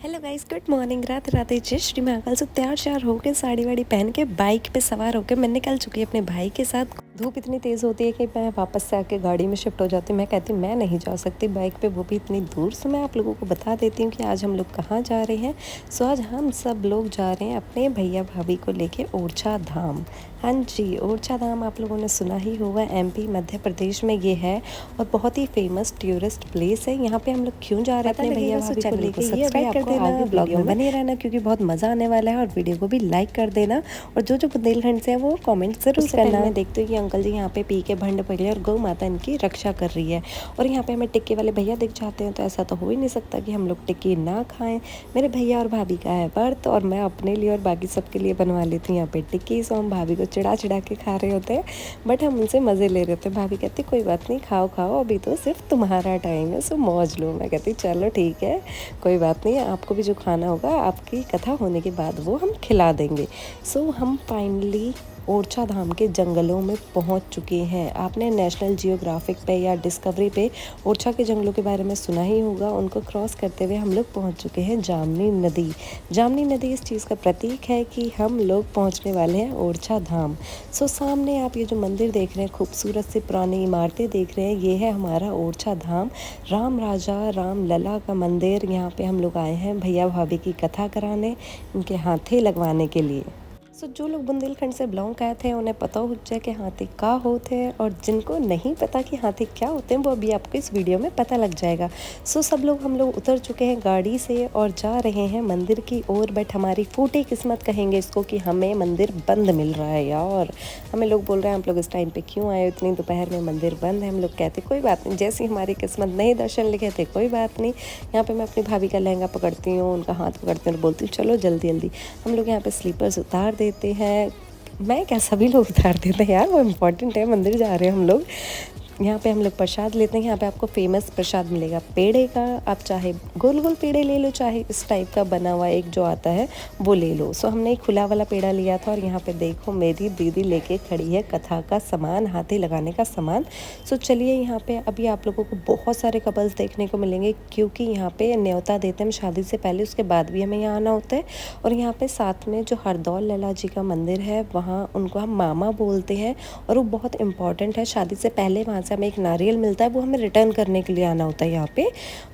Hello guys, good morning. Radhe Radhe, जय श्री महाकाल। से तैयार श्यार होकर साड़ी वाड़ी पहन के बाइक पे सवार होकर मैं निकल चुकी अपने भाई के साथ। धूप इतनी तेज़ होती है कि मैं वापस से आके गाड़ी में शिफ्ट हो जाती हूँ। मैं कहती हूँ मैं नहीं जा सकती बाइक पे, वो भी इतनी दूर। से मैं आप लोगों को बता देती हूँ कि आज हम लोग कहाँ जा रहे हैं। सो आज हम सब लोग जा रहे हैं अपने भैया भाभी को लेके ओरछा धाम। हाँ जी, ओरछा धाम आप लोगों ने सुना ही होगा, एमपी मध्य प्रदेश में ये है और बहुत ही फेमस टूरिस्ट प्लेस है। यहाँ पे हम लोग क्यों जा रहे हैं अपने भैया भाभी को लेके, ये सब्सक्राइब कर देना, ब्लॉग में बने रहना क्योंकि बहुत मज़ा आने वाला है। और वीडियो को भी लाइक कर देना और जो बुंदेलखंड से है वो कमेंट जरूर करना। मैं देखती हूँ कि अंकल जी यहाँ पे पी के भंड पड़े और गौ माता इनकी रक्षा कर रही है। और यहाँ पे हमें टिक्के वाले भैया दिख जाते हैं, तो ऐसा तो हो ही नहीं सकता कि हम लोग टिक्की ना खाएं। मेरे भैया और भाभी का है व्रत और मैं अपने लिए और बाकी सबके लिए बनवा लेती हूँ यहाँ पे टिक्की। सो हम भाभी को चिढ़ा चिढ़ा के खा रहे होते हैं, बट हम उनसे मज़े ले रहे होते हैं। भाभी कहती कोई बात नहीं, खाओ खाओ, अभी तो सिर्फ तुम्हारा टाइम है, सो मौज लो। मैं कहती चलो ठीक है, कोई बात नहीं, आपको भी जो खाना होगा आपकी कथा होने के बाद वो हम खिला देंगे। सो हम फाइनली ओरछा धाम के जंगलों में पहुंच चुके हैं। आपने नेशनल जियोग्राफिक पे या डिस्कवरी पे ओरछा के जंगलों के बारे में सुना ही होगा। उनको क्रॉस करते हुए हम लोग पहुंच चुके हैं जामनी नदी। जामनी नदी इस चीज़ का प्रतीक है कि हम लोग पहुंचने वाले हैं ओरछा धाम। सो सामने आप ये जो मंदिर देख रहे हैं, खूबसूरत सी पुरानी इमारतें देख रहे हैं, ये है हमारा ओरछा धाम। राम राजा राम लला का मंदिर। यहाँ पे हम लोग आए हैं भैया भाभी की कथा कराने, इनके हाथे लगवाने के लिए। सो जो लोग बुंदेलखंड से बिलोंग करते हैं उन्हें पता हो जाए कि हाथी क्या होते हैं, और जिनको नहीं पता कि हाथी क्या होते हैं वो अभी आपको इस वीडियो में पता लग जाएगा। सो सब लोग हम लोग उतर चुके हैं गाड़ी से और जा रहे हैं मंदिर की ओर। बट हमारी फूटी किस्मत कहेंगे इसको कि हमें मंदिर बंद मिल रहा है यार। हमें लोग बोल रहे हैं आप लोग इस टाइम पे क्यों आए, इतनी दोपहर में मंदिर बंद है। हम लोग कहते कोई बात नहीं, जैसी हमारी किस्मत नहीं दर्शन लिखे थे कोई बात नहीं। यहाँ पे मैं अपनी भाभी का लहंगा पकड़ती हूँ, उनका हाथ पकड़ती हूँ और बोलती हूँ चलो जल्दी जल्दी। हम लोग यहाँ पे स्लीपर्स उतार देते हैं। मैं क्या, सभी लोग उतार देते हैं यार, वो इम्पोर्टेंट है, मंदिर जा रहे हैं हम लोग। यहाँ पे हम लोग प्रसाद लेते हैं। यहाँ पे आपको फेमस प्रसाद मिलेगा पेड़े का। आप चाहे गोल गोल पेड़े ले लो, चाहे इस टाइप का बना हुआ एक जो आता है वो ले लो। सो हमने एक खुला वाला पेड़ा लिया था। और यहाँ पे देखो मेरी दीदी लेके खड़ी है कथा का सामान, हाथे लगाने का सामान। सो चलिए, यहाँ पे अभी आप लोगों को बहुत सारे कपल्स देखने को मिलेंगे क्योंकि यहाँ पे न्योता देते हैं शादी से पहले, उसके बाद भी हमें यहाँ आना होता है। और यहाँ पे साथ में जो हरदौल लला जी का मंदिर है, वहाँ उनको हम मामा बोलते हैं और वो बहुत इंपॉर्टेंट है। शादी से पहले वहाँ हमें एक नारियल मिलता है, वो हमें रिटर्न करने के लिए आना होता है। यहाँ पे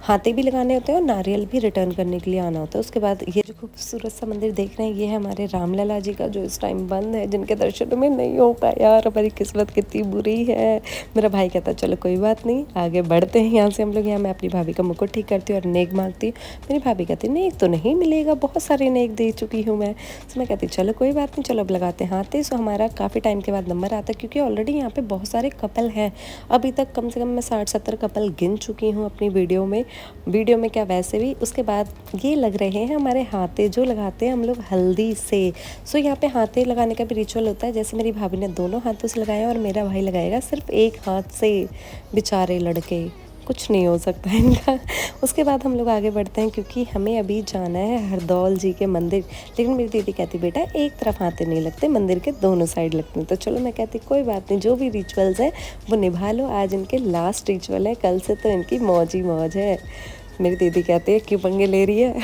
हाथे भी लगाने होते हैं और नारियल भी रिटर्न करने के लिए आना होता है। उसके बाद ये जो खूबसूरत सा मंदिर देख रहे हैं, ये है हमारे रामलला जी का, जो इस टाइम बंद है, जिनके दर्शन में नहीं हो पाया यार। हमारी किस्मत कितनी बुरी है। मेरा भाई कहता चलो कोई बात नहीं, आगे बढ़ते हैं यहाँ से हम लोग। यहाँ मैं अपनी भाभी का मुकुट ठीक करती हूँ और नेक मांगती हूँ। मेरी भाभी कहती नेक तो नहीं मिलेगा, बहुत सारे नेक दे चुकी हूँ मैं। तो मैं कहती चलो कोई बात नहीं, चलो अब लगाते हैं हाथे। सो हमारा काफ़ी टाइम के बाद नंबर आता है क्योंकि ऑलरेडी यहाँ पे बहुत सारे कपल हैं। अभी तक कम से कम मैं 60-70 कपल गिन चुकी हूँ अपनी वीडियो में क्या वैसे भी। उसके बाद ये लग रहे हैं हमारे हाथे, जो लगाते हैं हम लोग हल्दी से। सो यहाँ पे हाथे लगाने का भी रिचुअल होता है। जैसे मेरी भाभी ने दोनों हाथों से लगाया और मेरा भाई लगाएगा सिर्फ एक हाथ से। बेचारे लड़के, कुछ नहीं हो सकता इनका। उसके बाद हम लोग आगे बढ़ते हैं क्योंकि हमें अभी जाना है हरदौल जी के मंदिर। लेकिन मेरी दीदी कहती बेटा एक तरफ हाथे नहीं लगते, मंदिर के दोनों साइड लगते हैं। तो चलो मैं कहती कोई बात नहीं, जो भी रिचुअल्स हैं वो निभा लो। आज इनके लास्ट रिचुअल है, कल से तो इनकी मौज ही मौज है। मेरी दीदी कहती है क्यों पंगे ले रही है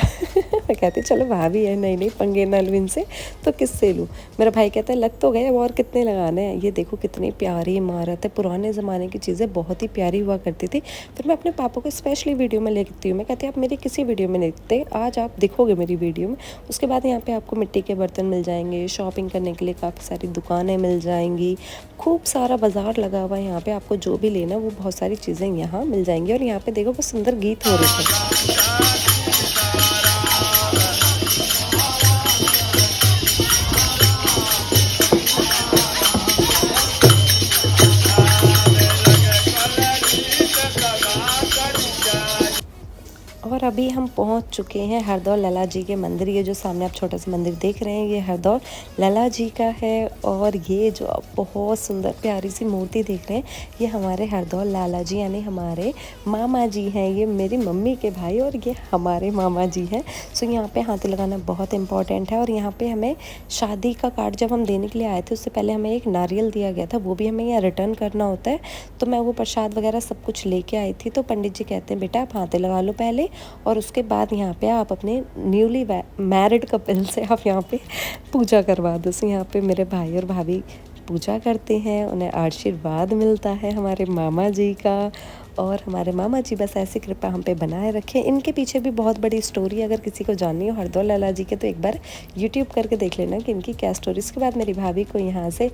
मैं कहती चलो भाभी है, नहीं पंगे ना लूँ इनसे तो किससे लूँ। मेरा भाई कहता है लग तो गए, अब और कितने लगाने हैं। ये देखो कितनी प्यारी इमारत है, पुराने ज़माने की चीज़ें बहुत ही प्यारी हुआ करती थी। फिर मैं अपने पापा को स्पेशली वीडियो में लेती हूँ। मैं कहती आप मेरी किसी वीडियो में नहीं दिखते, आज आप दिखोगे मेरी वीडियो में। उसके बाद यहाँ पे आपको मिट्टी के बर्तन मिल जाएंगे, शॉपिंग करने के लिए काफ़ी सारी दुकानें मिल जाएंगी, खूब सारा बाजार लगा हुआ है यहाँ पे। आपको जो भी लेना वो बहुत सारी चीज़ें यहाँ मिल जाएंगी। और यहाँ पे देखो बहुत सुंदर गीत हो रहे थे। और अभी हम पहुंच चुके हैं हरदौल लला जी के मंदिर। ये जो सामने आप छोटा सा मंदिर देख रहे हैं, ये हरदौल लला जी का है। और ये जो आप बहुत सुंदर प्यारी सी मूर्ति देख रहे हैं, ये हमारे हरदौल लाला जी यानी हमारे मामा जी हैं। ये मेरी मम्मी के भाई और ये हमारे मामा जी हैं। सो यहाँ पे हाथी लगाना बहुत इंपॉर्टेंट है। और यहाँ पे हमें शादी का कार्ड जब हम देने के लिए आए थे, उससे पहले हमें एक नारियल दिया गया था, वो भी हमें यहाँ रिटर्न करना होता है। तो मैं वो प्रसाद वगैरह सब कुछ लेके आई थी। तो पंडित जी कहते हैं बेटा आप हाथे लगा लो पहले, और उसके बाद यहाँ पे आप अपने न्यूली मैरिड कपल से आप यहाँ पे पूजा करवा दो। सो यहाँ पे मेरे भाई और भाभी पूजा करते हैं, उन्हें आशीर्वाद मिलता है हमारे मामा जी का। और हमारे मामा जी बस ऐसी कृपा हम पे बनाए रखें। इनके पीछे भी बहुत बड़ी स्टोरी, अगर किसी को जाननी हो हरदौल लाला जी के, तो एक बार यूट्यूब करके देख लेना कि इनकी क्या स्टोरी। इसके बाद मेरी भाभी को यहाँ से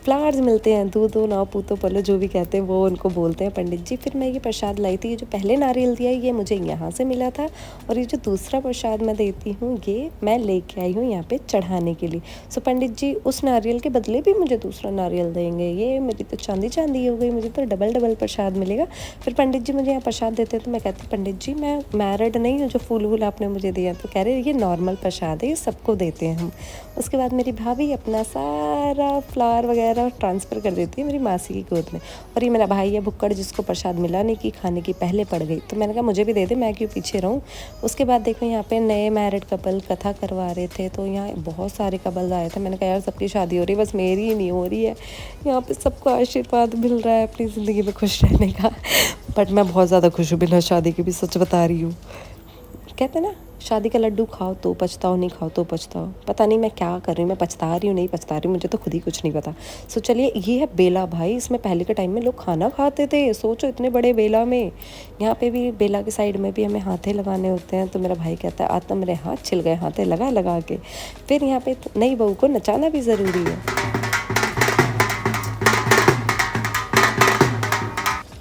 फ्लावर्स मिलते हैं, दूधो नाव पूतो पलो जो भी कहते हैं वो उनको बोलते हैं पंडित जी। फिर मैं ये प्रसाद लाई थी, ये जो पहले नारियल दिया ये मुझे यहाँ से मिला था, और ये जो दूसरा प्रसाद मैं देती हूँ ये मैं लेके आई हूँ यहाँ पे चढ़ाने के लिए। सो पंडित जी उस नारियल के बदले भी मुझे दूसरा नारियल देंगे। ये मेरी तो चांदी चांदी हो गई, मुझे तो डबल डबल प्रसाद मिलेगा। फिर पंडित जी मुझे यहाँ प्रसाद देते हैं तो मैं कहती पंडित जी मैं मैरिड नहीं हूँ, जो फूल वूल आपने मुझे दिया। तो कह रहे ये नॉर्मल प्रसाद है, ये सबको देते हैं हम। उसके बाद मेरी भाभी अपना सारा फ्लावर वगैरह ट्रांसफ़र कर देती है मेरी मासी की गोद में। और ये मेरा भाई है भुक्कड़, जिसको प्रसाद मिला नहीं, कि खाने की पहले पड़ गई। तो मैंने कहा मुझे भी दे दे, मैं क्यों पीछे रहूँ। उसके बाद देखो यहाँ पे नए मैरिड कपल कथा करवा रहे थे, तो यहाँ बहुत सारे कपल आए थे। मैंने कहा यार सबकी शादी हो रही है, बस मेरी ही नहीं हो रही है। यहाँ पे सबको आशीर्वाद मिल रहा है अपनी ज़िंदगी में खुश रहने का। बट मैं बहुत ज़्यादा खुश हूँ बिना शादी के भी, सच बता रही हूँ। कहते हैं ना शादी का लड्डू खाओ तो पछताओ, नहीं खाओ तो पछताओ। पता नहीं मैं क्या कर रही हूँ, मैं पछता रही हूँ नहीं पछता रही हूँ, मुझे तो खुद ही कुछ नहीं पता। सो चलिए, ये है बेला भाई। इसमें पहले के टाइम में लोग खाना खाते थे, सोचो इतने बड़े बेला में। यहाँ पे भी बेला के साइड में भी हमें हाथे लगाने होते हैं। तो मेरा भाई कहता है आज तो मेरे हाथ छिल गए हाथे लगा लगा के। फिर यहाँ पे नई बहू को नचाना भी ज़रूरी है।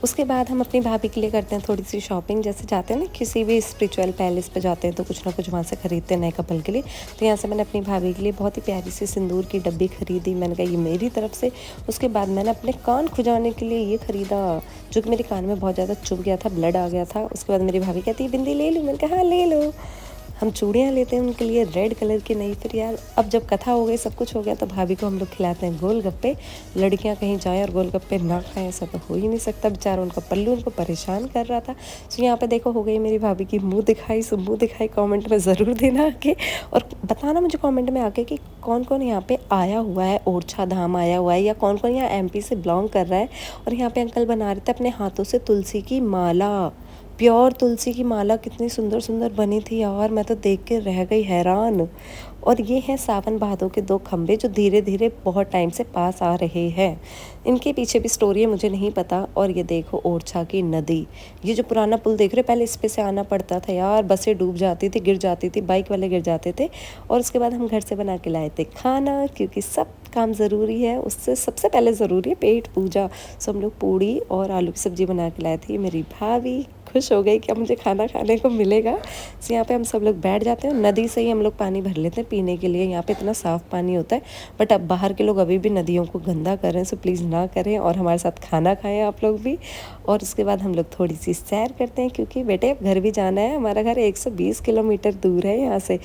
उसके बाद हम अपनी भाभी के लिए करते हैं थोड़ी सी शॉपिंग। जैसे जाते हैं ना किसी भी स्पिरिचुअल पैलेस पे जाते हैं तो कुछ ना कुछ वहाँ से ख़रीदते हैं नए कपल के लिए। तो यहाँ से मैंने अपनी भाभी के लिए बहुत ही प्यारी सी सिंदूर की डब्बी ख़रीदी। मैंने कहा ये मेरी तरफ से। उसके बाद मैंने अपने कान खुजाने के लिए ये ख़रीदा, जो कि मेरे कान में बहुत ज़्यादा चुभ गया था, ब्लड आ गया था। उसके बाद मेरी भाभी कहती है बिंदी ले लूँ, मैंने कहा हाँ ले लो। हम चूड़ियाँ लेते हैं उनके लिए रेड कलर की नहीं। फिर यार अब जब कथा हो गई सब कुछ हो गया तो भाभी को हम लोग खिलाते हैं गोलगप्पे। लड़कियाँ कहीं जाएँ और गोलगप्पे ना खाएं ऐसा तो हो ही नहीं सकता। बेचारा उनका पल्लू उनको परेशान कर रहा था। सो यहाँ पे देखो हो गई मेरी भाभी की मुँह दिखाई। सो मुँह दिखाई कॉमेंट में ज़रूर देना आके, और बताना मुझे कॉमेंट में आके कि कौन कौन यहाँ पे आया हुआ है, ओरछा धाम आया हुआ है, या कौन कौन यहाँ MP से बिलोंग कर रहा है। और यहाँ पे अंकल बना रहे थे अपने हाथों से तुलसी की माला, प्योर तुलसी की माला। कितनी सुंदर सुंदर बनी थी यार, मैं तो देख के रह गई हैरान। और ये हैं सावन भादों के 2 खंबे जो धीरे धीरे बहुत टाइम से पास आ रहे हैं। इनके पीछे भी स्टोरी है, मुझे नहीं पता। और ये देखो ओरछा की नदी, ये जो पुराना पुल देख रहे हो, पहले इस पे से आना पड़ता था यार, बसें डूब जाती थी, गिर जाती थी, बाइक वाले गिर जाते थे। और उसके बाद हम घर से बना के लाए थे खाना, क्योंकि सब काम ज़रूरी है, उससे सबसे पहले ज़रूरी है पेट पूजा। सो हम लोग पूड़ी और आलू की सब्ज़ी बना के लाए थे। मेरी भाभी खुश हो गई कि अब मुझे खाना खाने को मिलेगा। सो यहाँ पे हम सब लोग बैठ जाते हैं, नदी से ही हम लोग पानी भर लेते हैं पीने के लिए। यहाँ पे इतना साफ़ पानी होता है। बट अब बाहर के लोग अभी भी नदियों को गंदा कर रहे हैं, सो प्लीज़ ना करें और हमारे साथ खाना खाएं आप लोग भी। और उसके बाद हम लोग थोड़ी सी सैर करते हैं, क्योंकि बेटे अब घर भी जाना है। हमारा घर 120 किलोमीटर दूर है यहाँ से।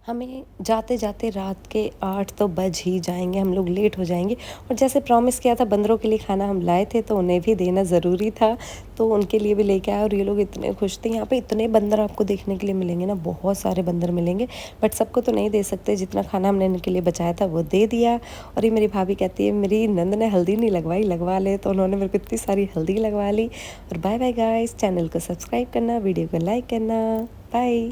हमें जाते जाते रात के 8 तो बज ही जाएंगे, हम लोग लेट हो जाएंगे। और जैसे प्रॉमिस किया था बंदरों के लिए खाना हम लाए थे, तो उन्हें भी देना ज़रूरी था, तो उनके लिए भी लेके आए। और ये लोग इतने खुश थे। यहाँ पे इतने बंदर आपको देखने के लिए मिलेंगे ना, बहुत सारे बंदर मिलेंगे। बट सबको तो नहीं दे सकते, जितना खाना हमने इनके लिए बचाया था वो दे दिया। और ये मेरी भाभी कहती है मेरी नंद ने हल्दी नहीं लगवाई, लगवा ले। तो उन्होंने मेरे को इतनी सारी हल्दी लगवा ली। और बाय बाय गाइस, चैनल को सब्सक्राइब करना, वीडियो को लाइक करना, बाय।